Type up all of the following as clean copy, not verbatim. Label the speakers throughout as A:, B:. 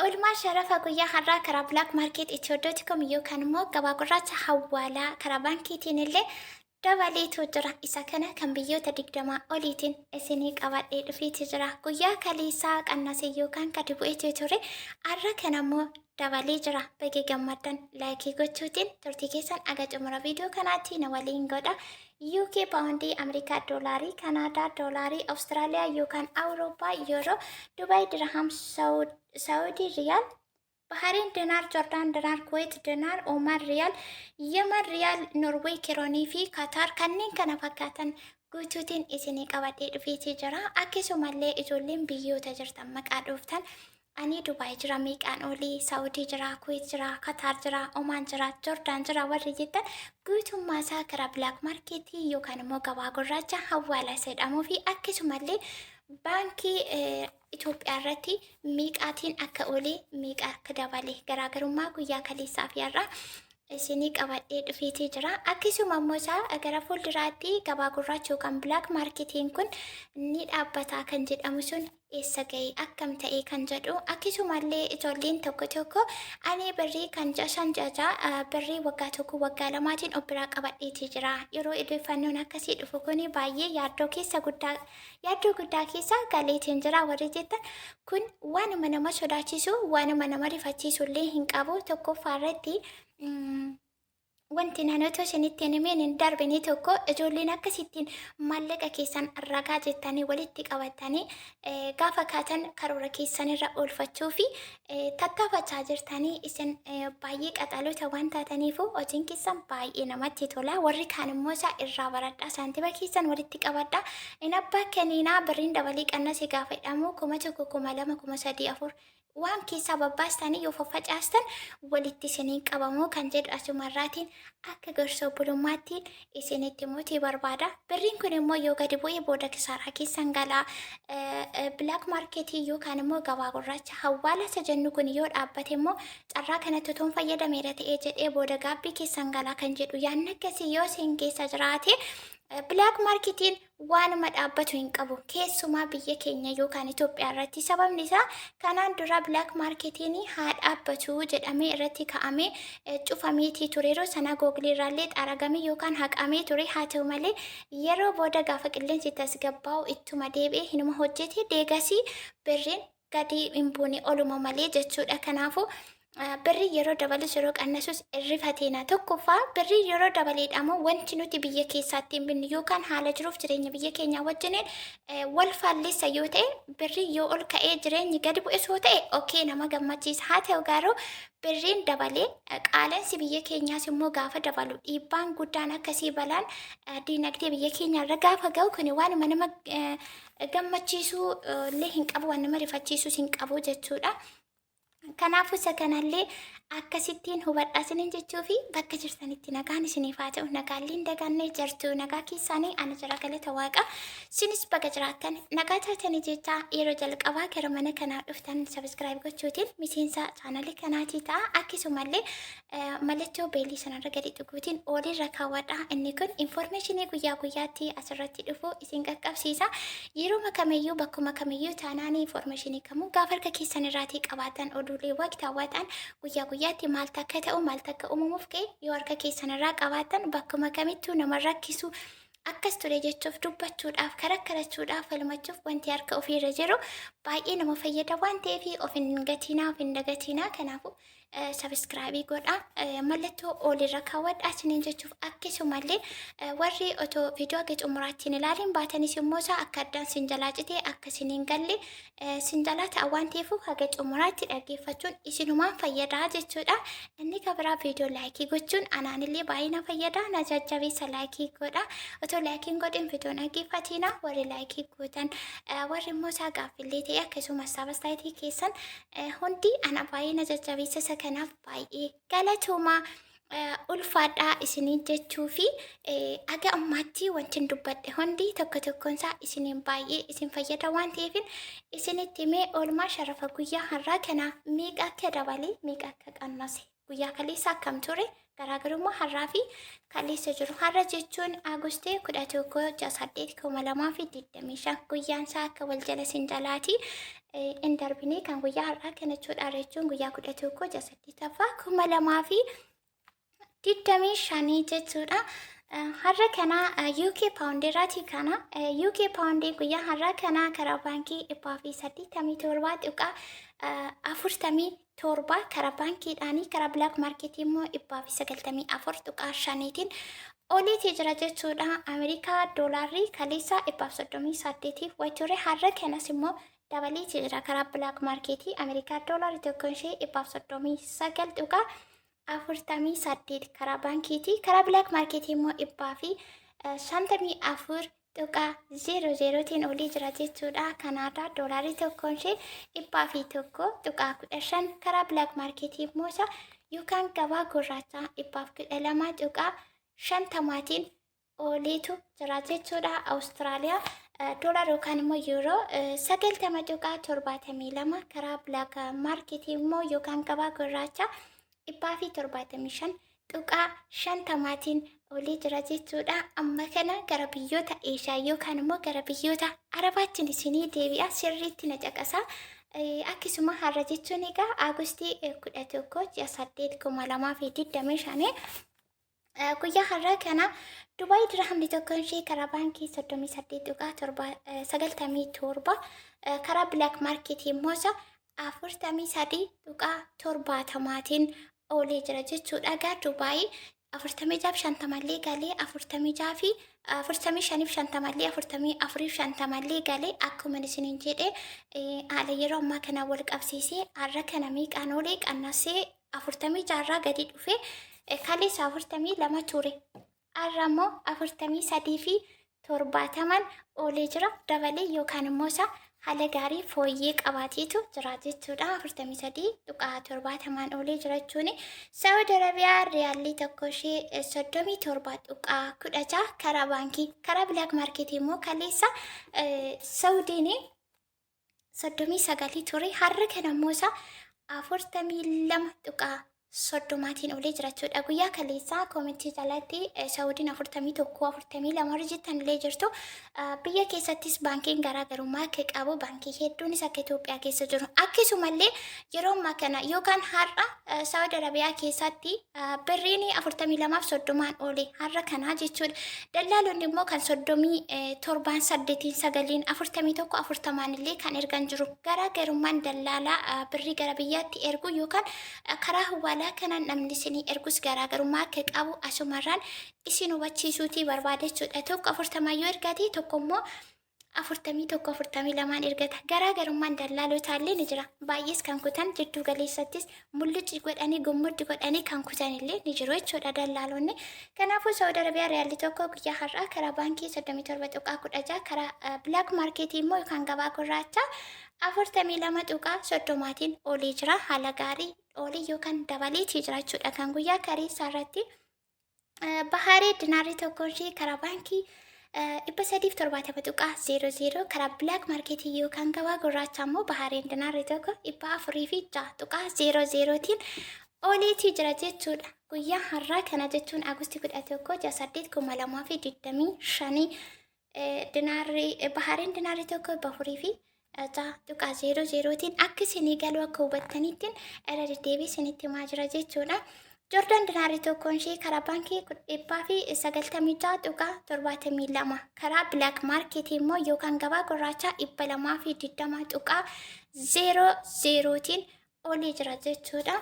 A: Olmaa sharafa guyyaa har'aa karaa Black Market Itooddooti kamiyyuu kan immoo gabaa gurraacha hawwaalaa karaa baankiitiin illee dabaleetu jira. Isa kana kan biyyoota 20 oliitiin isinii qabadhee dhufeeti jira. Guyyaa kaleessaa qannasee yookaan gadi bu'eetu ture. Har'a kana immoo dabalee jira. Baga gammaddan laayikii gochuutiin turtii keessan aga xumura viidiyoo kanaatti na waliin godha. UK paawundii, Ameerikaa doolaarii, Kanaadaa doolaarii, Awustiraaliyaa yookaan Awurooppaa yeroo, Dubaay dirham, Saawudii riyaal, Bahariin diinaar, Joordaan diinaar, Kuweet diinaar, Oomaan riyaal, Yemen riyaal, Norweey kiroonii fi Kataar kanneen kana fakkaatan guutuutiin isinii qabadhee dhufeetii jira. Akkasumallee ijoolleen biyyoota jirtan maqaa dhooftan ani Dubaay jira, meeqan olii, Saawudii jira, Kuweet jira, Kataar jira, Oomaan jira, Joordaan jira warri jettan guutummaa isaa karaa Black Marketii yookaan immoo gabaa gurraacha hawwaalaa jedhamuu fi akkasumallee baankii Itoophiyaa irratti meeqaatiin akka olee meeqa akka dabale garaagarummaa guyyaa kaleessaa fi har'aa isinii qabadhee dhufeetii jira. Akkasuma immoo isaa gara fuulduraatti gabaa gurraacha yookaan Black Marketiin kun ni dhaabbataa kan jedhamu sun eessa ga'e akkam ta'e kan jedhu akkasumallee ijoolleen tokko tokko ani birrii kan jashan jajaa birrii waggaa tokko waggaa lamaatiin of biraa qabadheetii jira. Yeroo odeeffannoon akkasii dhufu kun baay'ee yaaddoo guddaa keessa galeetiin jira warri jettan kun waanuma nama sodaachisu waanuma nama rifachiisu illee hin qabu. Tokkoffaa irratti wanti naannoo isinitti himeen hin darbine tokko ijoolleen akkasittiin maallaqa keessan ragaa jettanii walitti qabatanii gaafa kaatan karoora keessanirra oolfachuu fi tattaafachaa jirtanii isin baay'ee qaxaloota waan taataniifu hojiin keessan baay'ee namatti tola. Warri kaan immoo isaa irraa baradhaa saantiba keessan walitti qabadhaa. In abbaa kenniinaa birriin dabalii qannasii gaafa jedhamu 1,000, 2,000, 3,000, 4 waan keessaa babbaastanii yoo faffacaastan walitti isinii qabamu kan jedhu asumarraatiin akka gorsoo bulummaatti isinitti mootii barbaada. Birriin kun immoo yoo gadi bu'ee booda kisaaraa keessan galaa. Black Marketii yookaan immoo gabaa gurraacha hawwaala isa jennu kun yoo dhaabbate immoo carraa kanatti toon fayyadameera ta'ee jedhee booda gaabbii keessan galaa kan jedhu yaadni akkasii yoo isin keessa jiraate Black Marketiin waanuma dhaabbatu hin qabu keessumaa biyya keenya yookaan Itoophiyaa irratti. Sababni isaa kanaan dura Black Marketiin haa dhaabbatu jedhamee irratti ka'amee cufameetii ture. Yeroo sana Google irraallee xaragamee yookaan haqamee ture. Haa ta'u malee yeroo booda gaafa qilleensi tasgabbaa'u ittuma deebi'ee hinuma hojjete deegasii birriin gadi hin buune oluma malee jechuudha. Kanaafuu birrii yeroo dabalus yeroo qannasus irrifateena. Tokkoffaa birrii yeroo dabaleedhamoo wanti nuti biyya keessaatti hin binnu yookaan haala jiruuf jireenya biyya keenyaa wajjiniin wal faalleessa yoo ta'e birrii yoo ol ka'ee jireenyi gadi bu'es yoo ta'e okee nama gammachiisa. Haa ta'u garuu birriin dabalee qaala'insi biyya keenyaas immoo gaafa dabalu dhiibbaan guddaan akkasii balaan diinagdee biyya keenyaarra gaafa ga'u kun waanuma nama gammachiisuu illee hin qabu, waan nama rifachiisus hin qabu jechuudha. Kanaafuu isa kanallee akkasittiin hubadhaa isiniin jechuu fi bakka jirtanitti nagaan isiniif haa ta'u. Nagaallee dagannee jirtu nagaa keessaanii ana jira galata waaqa. Isinis bakka jiraattan nagaa taatanii jecha yeroo jalqabaa gara mana kanaa dhuftan sabiskiraayib gochuutiin miseensa chaanalii kanaatii ta'a. Akkasumallee mallattoo beelii sanarra gadi tuquutiin oliirra kaawwadha. Inni kun infoormeeshinii guyyaa guyyaatti asirratti dhufu isin qaqqabsiisa. Yeroo kamiyyuu bakkuma kamiyyuu taanaanii infoormeeshinii kamuu gaafa harka keessan irraatii qabaatan oduulee waqtaawwataan guyyaa guyyaatti maal takka ta'u maal takka uumamuuf ka'e yoo harka keessan irraa qabaatan bakkuma kamittuu nama rakkisu akkas ture jechuuf dubbachuudhaaf karakkarachuudhaaf falmachuuf wanti harka ofiirra jiru baay'ee nama fayyada waan ta'eef of hin gatinaa of hin dagatinaa. Kanaafuu sabiskiraabii godha mallattoo oliirra kaawwadhaa isiniin jechuuf. Akkasumallee warri otoo viidiyoo haga xumuraatti hin ilaalin baatanis immoo isaa akka addaan sin jalaa citee akka isiniin galle sin jalaa ta'a waan ta'eef haga xumuraatti dhaggeeffachuun isinumaan fayyadaa jechuudha. Inni kabiraa viidiyoo laayikii gochuun anaanillee baay'ee na fayyada. Na jajjabeessa laayikii godha. Otoo laayikiin godhin viidiyoo dhaggeeffatina warri laayikii gootan warri immoo isaa gaaffiillee ta'e akkasumas saabastaayitii keessan hundi ana baay'ee na jajjabeessa. Kanaaf baay'ee galatoomaa ulfaadhaa isiniin jechuu fi aga ammaatti wanti dubbadhe hundi tokko tokkoonsaa isiniin baay'ee isin fayyada waan ta'eef isinitti himee oolmaa sharafa guyyaa har'aa kana meeqa akka dabalee meeqa akka qannase guyyaa kaleessa akkam ture garaagarummaa har'aa fi kaleessa jiru. Har'a jechuun Aagustee 11/8/2025 guyyaan isaa akka wal jala sinjalaati in darbine kan guyyaa har'aa kana jechuudha jechuun guyyaa 11/8/2025 jechuudha. Har'a kana UK pounderati kana UK pounder guyyaa har'a kana karaa baankii 187 47 karaa baankiidhaanii karaa black market immoo 194.5tiin oliitii jira jechuudha. Ameerikaa doolaarri kaleessa 138 wayture har'a kanas immoo dabaliitii jira karaa black market Ameerikaa doolaarri tokkoon ishee 139.48 karaa baankiiti karaa black market immoo 154.00tiin olii jira jechuudha. Kanaadaa doolaarri tokkoon ishee 101.15 karaa black market immoo isa yookaan gabaa gurraachaa 112.50tiin oliitu jira jechuudha. Awustiraaliyaa doolaar yookaan immoo yuuroo 90.72 karaa black market immoo yookaan gabaa gurraachaa 175.50tiin olii jira jechuudha. Amma kana gara biyyoota Eeshiyaa yookaan immoo gara biyyoota Arabaatti isinii deebi'a sirriitti na caqasa. Akkasuma har'a jechuun egaa Aagustii 11/8/2025 guyyaa har'aa kana Dubaay dirhamni tokkoon ishee karaa baankii 38.97 karaa black market immoo 43.70tiin olii jira jechuudha. Egaa Dubaay 46.50 galee 46 fi 45.50 44.50 galee akkuma isiniin jedhe haala yeroo ammaa kana wal qabsiisee har'a kana meeqan olee qannasee 46 gadi dhufee kaleessa 42 ture. Har'a immoo 43 fi 70 olee jira dabalee yookaan immoo isa haala gaarii fooyyee qabaateetu jira jechuudha. 43.70 olee jira jechuun Saudi Arabiyaa riyaalli tokko ishee 37.16 karaa baankii karaa black market immoo kaleessa Saudiin 39 ture. Har'a kana immoo isa 42.30tiin olee jira jechuudha. Guyyaa kaleessaa koomentii jalatti Saudiin 41-42 jettan illee jirtu. Biyya keessattis baankiin garaagarummaa akka qabu baankii hedduunis akka Itoophiyaa keessa jiru. Akkasumallee yeroo ammaa kana yookaan har'a Saudi Arabiyaa keessatti birriin 42.30 olee har'a kanaa jechuudha. Dallaalonni immoo kan 37.8 illee kan ergan jiru. Garaagarummaan dallaalaa birrii gara biyyaatti ergu yookaan karaa hawaalaa kanaan namni isinii ergus garaagarummaa akka qabu asumarraan isin hubachiisuutii barbaadechuudha. Tokko 40 yoo ergate tokko immoo 41-42 ergata. Garaagarummaan dallaalotaallee ni jira. Baay'ees kan kutan jidduu galeessattis mul'icii godhanii gummuddi godhanii kan kutan illee ni jiru jechuudha dallaalonni. Kanaafuu Saudi Arabiyaa riyaalli tokko guyyaa har'aa karaa baankii 37.16 karaa black market immoo yookaan gabaa gurraachaa 42.30tiin olii jira. Haala gaarii olii yookaan dabaleetii jira jechuudha. Kan guyyaa kaleessaa irratti baharee dinaarri tokkoon ishee karaa baankii 370.00 karaa black market yookaan gabaa gurraachaa immoo bahareen dinaarri tokko 406.00tiin oliitii jira jechuudha. Guyyaa har'aa kana jechuun Aagustii 11/8/2025 bahareen dinaarri tokko 406.00tiin akka isinii galuu akka hubattaniittiin irra deddeebii isinitti himaa jira jechuudha. Jordan dinaarri tokkoon ishee karaa baankii 96.72 karaa black market immoo yookaan gabaa gurraachaa 220.00tiin olii jira jechuudha.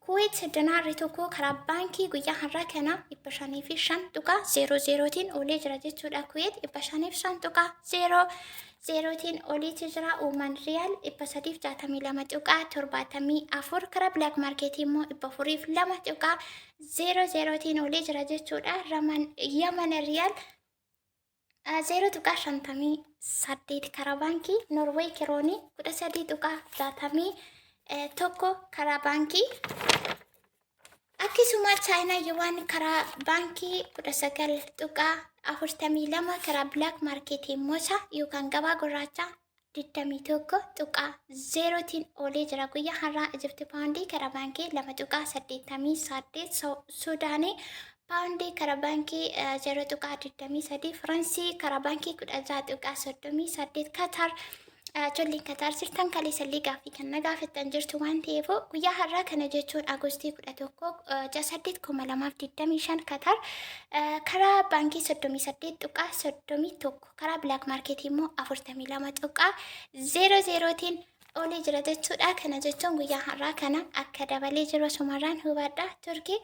A: Kuwait dinaarri tokko karaa baankii guyyaa har'aa kana 505.00tiin olii jira jechuudha. Kuwait 505.00tiin oliitu jira. Uuman riyaal 362.74 karaa black market immoo 402.00tiin olii jira jechuudha. Yaman riyaal 0.58 karaa baankii Norway kiroonii 13.61 karaa baankii akkasuma Chaayinaa yuwaan karaa baankii 19.42 karaa black market immoo yookaan gabaa gurraachaa digdamii tokko tuqaa zeerootiin olee jira. Guyyaa har'aa Ijipti paawundii karaa baankii 2.88 Suudaanii paawundii karaa baankii 0.23 Firansii karaa baankii 16.38 Katar Jolliin Katar sirtan kalee sallii gaaffii kan na gaafattan jirtu waan ta'eef guyyaa har'aa kana jechuun Agustii 11 Katar karaa baankii 38.31 karaa bilaak maarkeetii immoo 42.00tiin olee jira jechuudha. Kana jechuun guyyaa har'aa kana akka dabalee jiru sumarraan hubadha. Turkii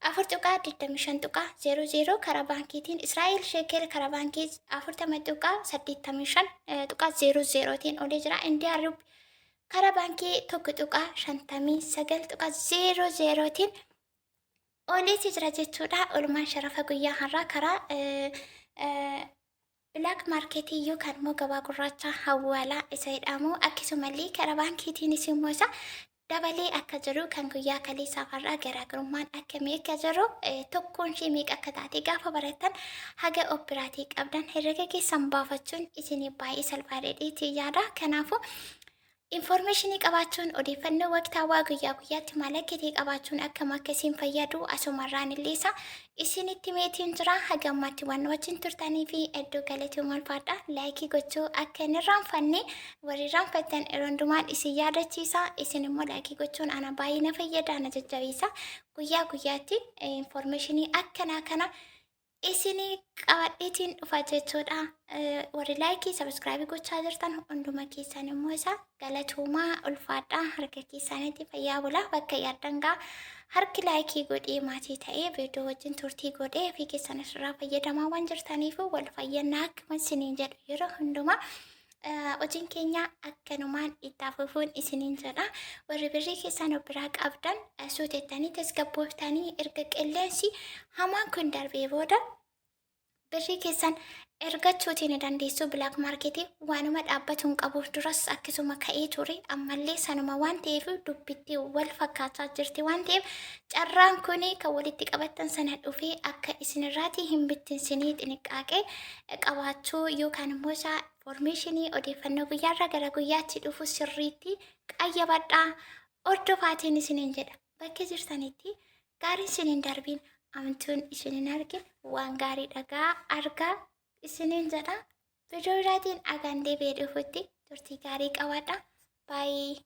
A: 4.25.00 karaa baankiitiin Israa'el sheekel karaa baankii 40.85.00tiin olee jira. Indiyaa ruubii karaa baankii 1.59.00tiin olee jira jechuudha. Olmaan sharafa guyyaa har'aa karaa bilaak maarkeetii yookaan immoo gabaa gurraachaa hawwaalaa isa jedhamu akkasumallee karaa baankiitiinis immoo isa dabalee akka jiru kan guyyaa kaleessaa har'aa garaagarummaan akkamii akka jiru tokkoon ishee meeqa akka taate gaafa baratan haga oopiraatii qabdan herrega keessan baafachuun isinii baay'ee salphaadheedheetii yaada. Kanaafuu Informationii qabaachuun odeeffannoo waqtaawaa guyyaa guyyaatti mallaqqee qabaachuun akkam akkasiin fayyadu asumarraan illeessa isinitti meetiin jira. Haga ammaatti waan wajjin turtanii fi iddoo galatti malfaadha. Laayikii gochuu akka hin irraanfanne warri irraanfattan yeroo hundumaan isin yaadachiisa. Isin immoo laayikii gochuun ana baay'ee na fayyada, na jajjabeessa. Guyyaa guyyaatti informationii akkanaa kana isinii qabadheetiin dhufa jechuudha. Warri laayikii sabiskiraabii gochaa jirtan hunduma keessan immoo isa galatuumaa ulfaadha. Harka keessanitti fayyaa bulaa bakka yaaddangaa harki laayikii godhee maatii ta'ee viidiyoo wajjin turtii godhee fi keessan irraa fayyadamaa waan jirtaniif wal fayyannaa akkuma isiniin jedhu yeroo hundumaa hojiin keenya akkanumaan itti fufuun isiniin jedha. Warri birrii keessan biraa qabdan suutettanii tasgabbooftanii erga qilleensi hamaan kun darbee booda birrii keessan ergachuutiin dandeessu. Bilaak maarkeetii waanuma dhaabbatuun qabuuf duras akkasuma ka'ee ture ammallee sanuma waan ta'eef dubbitti wal fakkaataa jirti waan ta'eef carraan kun kan walitti qabattan sana dhufee akka isinirraatii hin bittinsinii xiniqqaaqee qabaachuu yookaan immoo isaa informationii odeeffannoo guyyaarraa gara guyyaatti dhufu sirriitti qayyabadhaa. Hordofaatiin isiniin jedha. Bakka jirtanitti gaarii isiniin darbiin amtuun isiniin argin waan gaarii dhagaa argaa isiniin jedha. Viidiyoo irraatiin agaan deebi'ee dhufutti turtii gaarii qabaadha. Baay'ee.